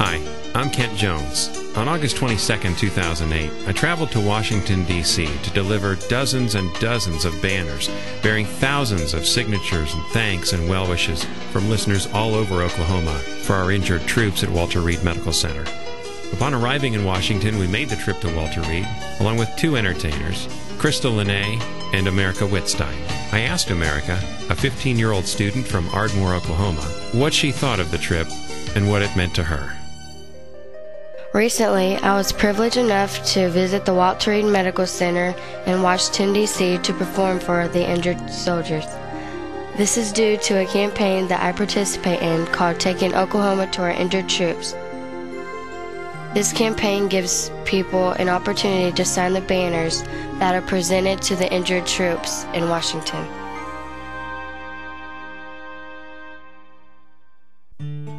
Hi, I'm Kent Jones. On August 22, 2008, I traveled to Washington, D.C. to deliver dozens and dozens of banners bearing thousands of signatures and thanks and well wishes from listeners all over Oklahoma for our injured troops at Walter Reed Medical Center. Upon arriving in Washington, we made the trip to Walter Reed, along with two entertainers, Krystal Lenee and America Whitstine. I asked America, a 15-year-old student from Ardmore, Oklahoma, what she thought of the trip and what it meant to her. Recently, I was privileged enough to visit the Walter Reed Medical Center in Washington, D.C. to perform for the injured soldiers. This is due to a campaign that I participate in called Taking Oklahoma to Our Injured Troops. This campaign gives people an opportunity to sign the banners that are presented to the injured troops in Washington.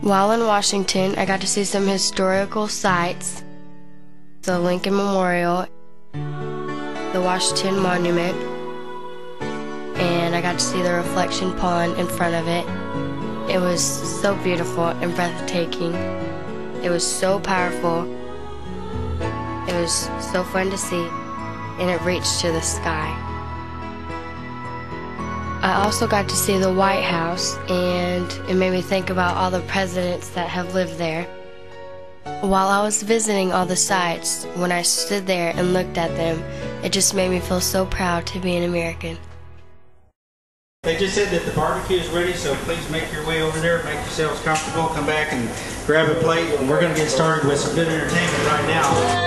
While in Washington, I got to see some historical sites, the Lincoln Memorial, the Washington Monument, and I got to see the reflection pond in front of it. It was so beautiful and breathtaking. It was so powerful. It was so fun to see, and it reached to the sky. I also got to see the White House, and it made me think about all the presidents that have lived there. While I was visiting all the sites, when I stood there and looked at them, it just made me feel so proud to be an American. They just said that the barbecue is ready, so please make your way over there, make yourselves comfortable, come back and grab a plate, and we're going to get started with some good entertainment right now.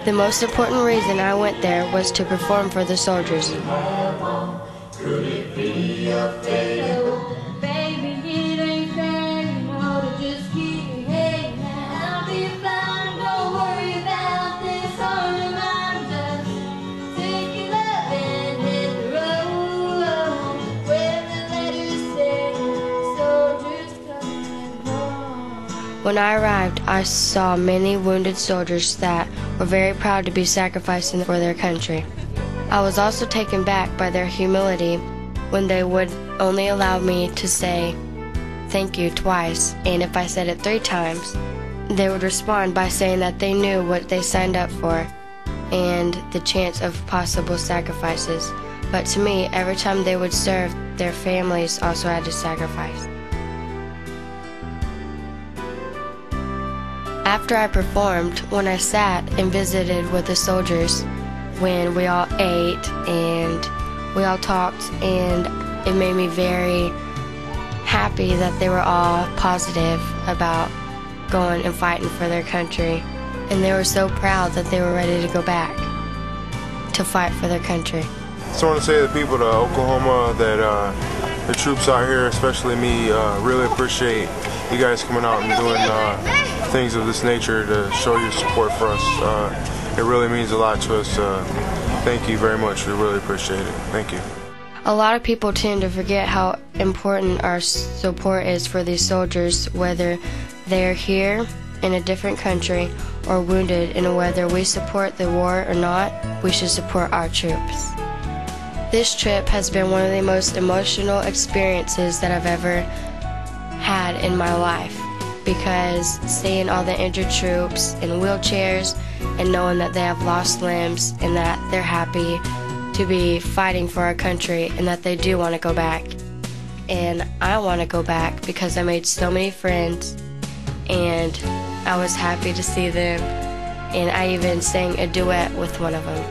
The most important reason I went there was to perform for the soldiers. When I arrived, I saw many wounded soldiers that were very proud to be sacrificing for their country. I was also taken back by their humility when they would only allow me to say thank you twice, and if I said it 3 times, they would respond by saying that they knew what they signed up for and the chance of possible sacrifices. But to me, every time they would serve, their families also had to sacrifice. After I performed, when I sat and visited with the soldiers, when we all ate and we all talked, and it made me very happy that they were all positive about going and fighting for their country. And they were so proud that they were ready to go back to fight for their country. Just want to say to the people of Oklahoma that the troops out here, especially me, really appreciate you guys coming out and doing things of this nature to show your support for us. It really means a lot to us. Thank you very much. We really appreciate it. Thank you. A lot of people tend to forget how important our support is for these soldiers, whether they're here in a different country or wounded, and whether we support the war or not, we should support our troops. This trip has been one of the most emotional experiences that I've ever had in my life, because seeing all the injured troops in wheelchairs and knowing that they have lost limbs and that they're happy to be fighting for our country and that they do want to go back. And I want to go back because I made so many friends and I was happy to see them, and I even sang a duet with one of them.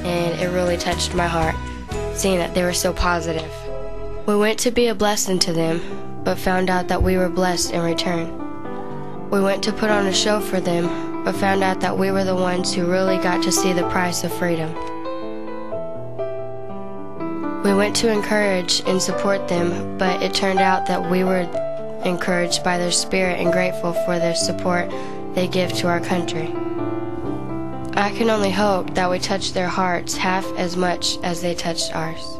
And it really touched my heart, seeing that they were so positive. We went to be a blessing to them, but found out that we were blessed in return. We went to put on a show for them, but found out that we were the ones who really got to see the price of freedom. We went to encourage and support them, but it turned out that we were encouraged by their spirit and grateful for their support they give to our country. I can only hope that we touched their hearts half as much as they touched ours.